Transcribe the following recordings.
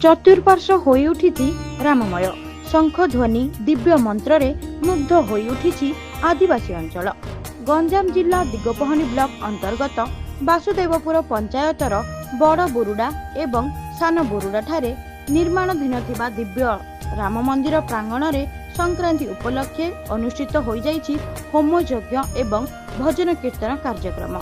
चतुर्पार्श्व होई उठिछि राममय। शंख ध्वनि दिव्य मंत्र रे मुग्ध होई उठिछि आदिवासी अंचल। गंजाम जिला दिगोपहनी ब्लॉक अंतर्गत वासुदेवपुर पंचायतर बड़ बुरुडा एवं सान बुरुडा ठारे निर्माणाधीन थिबा दिव्य राम मंदिर प्रांगण रे संक्रांति उपलक्षे अनुष्ठित होई जाइछि होम यज्ञ एवं भजन कीर्तन कार्यक्रम।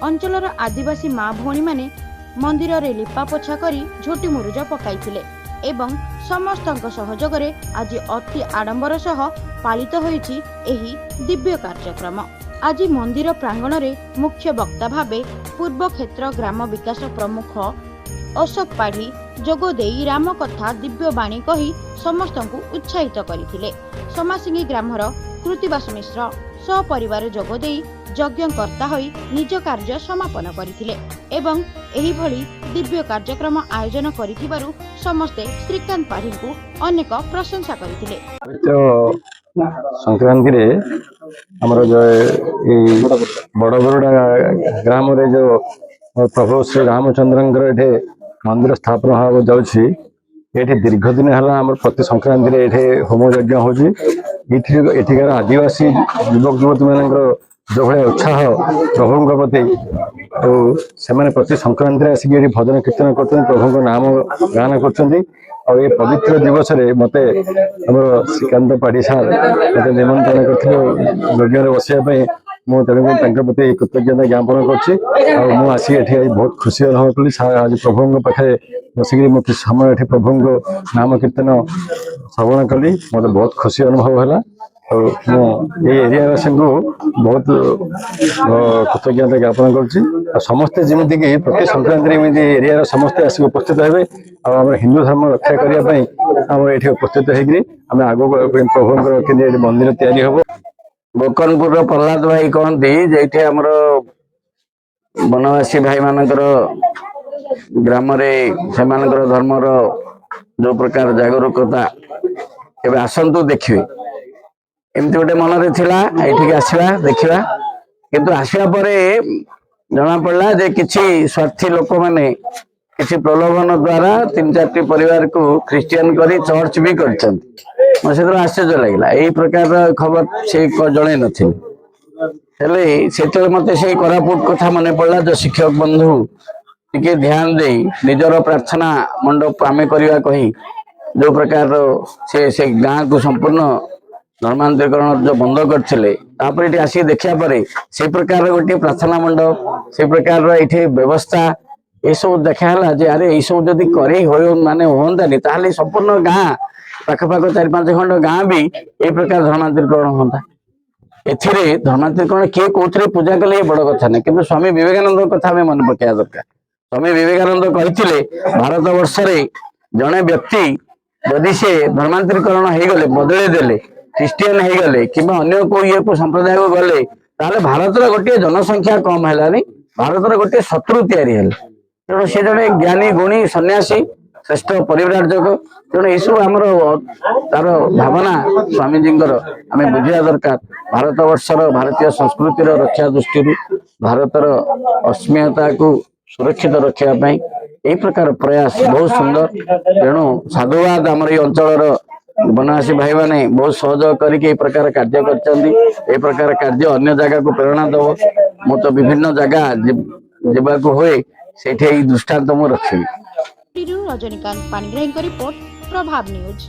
अंचलर आदिवासी माँ भौणी माने मंदिर रे लिपा पोछा करी झोटी मुरुज पकाइथिले एवं समस्तक सहयोग रे आज अति आडंबर सह पालित होइछि एही दिव्य कार्यक्रम। आज मंदिर प्रांगण रे मुख्य वक्ता भावे पूर्व क्षेत्र ग्राम विकास प्रमुख अशोक पाढ़ी जोगो देई राम कथा दिव्य बाणी कही समस्तंकु उत्साहित करथिले। समासिंगी ग्रामर कृतिबास मिश्र सपरिवार जोगो देई यज्ञकर्ता होई निज कार्य समापन करथिले एवं एही भली दिव्य कार्यक्रम आयोजन करिथिबारु समस्ते श्रीकांत पाढ़ी को अनेक प्रशंसा करथिले। संक्रांति रे हमर जो बड़ बरुडा ग्राम रे जो प्रभु श्री रामचंद्रंकर एठे मंदिर स्थापन हो जाउछि। एठी दीर्घ दिन हला हमर प्रति संक्रांति रे एठे होम यज्ञ होछि। एठिकार आदिवासी युवक युवती मानकर जो भाई उत्साह प्रभु प्रति से प्रति संक्रांति आसिक भजन कीर्तन कर प्रभु नाम गान कर पवित्र दिवस रे मते हमर श्रीकांत पाढ़ी सार मते निमंत्रण करथिले यज्ञ बसिया मुझे प्रति कृतज्ञता ज्ञापन कर बहुत खुशी अनुभव कली। आज प्रभु पाखे बसिक मत समय प्रभु नाम कीर्तन श्रवण कली मत बहुत खुशी अनुभव है। एरियावासी को बहुत कृतज्ञता ज्ञापन कर समस्ते जमीक प्रति संक्रांति एरिया समस्ते आसिक उपस्थित हे आम हिंदू धर्म रक्षा करने ये उपस्थित होम आग प्रभु मंदिर तैयारी हम। बोकनपुर प्रहलाद भाई कहती जे आमर वनवासी भाई मानकर ग्राम से धर्मर जो प्रकार जागरूकता एवं आसतु देखिए एमती गोटे मन में ये आसवा देखा किंतु आसवा जना पड़ा जे किसी स्वार्थी लोक मैंने किसी प्रलोभन द्वारा 3-4टी परिवार को ख्रिस्टियन करी चर्च भी कर आश्चर्य लगला। यही प्रकार खबर से जड़े नथिले मत से कोरापुट कथा मन पड़ा जो शिक्षक बंधु टिके ध्यान दे निजर प्रार्थना मंडप आमे करवा कही जो प्रकार से गाँ को संपूर्ण धर्मांतरीकरण जो बंद करते आसी देखा पर से प्रकार गोटे प्रार्थना मंडप से प्रकार ये व्यवस्था ये सब देखा जे अरे ये सब जदि माने हमें ताले संपूर्ण गाँ पाखपाख 4-5 खंड गाँ भी ये प्रकार धर्मांतरीकरण होता। एथिरे धर्मांतरीकरण किए कौन पूजा कले बड़ कथा नहीं किंतु स्वामी विवेकानंद कथा हमें मन पकड़ा दरकार। स्वामी विवेकानंद कहते भारत वर्ष जड़े व्यक्ति जदि से धर्मांतरीकरण हो गले बदले देले ख्रिस्टियन हो गले कि अन्य को ये को संप्रदाय को गले ताले भारत गोटे जनसंख्या कम है भारत गोटे शत्रु तैयारी है। तेणु से जड़े ज्ञानी गुणी सन्यासी श्रेष्ठ परिव्राजक तेणु यू आमर तार भावना स्वामीजी आम बुझा दरकार। भारत वर्षर भारतीय संस्कृतिर रक्षा दृष्टि भारतर अस्मिता को सुरक्षित रखापी यही प्रकार प्रयास बहुत सुंदर। तेणु साधुवाद आमर ये अंचल वनवासी भाई माने बहुत सहयोग करके प्रकार कार्य कर प्रकार कार्य अन्य जगह को प्रेरणा दब मु तो विभिन्न जगह जीवा हुए से दृष्टांत मु रखी। रजनीकांत पाणिग्राही रिपोर्ट प्रभाव न्यूज।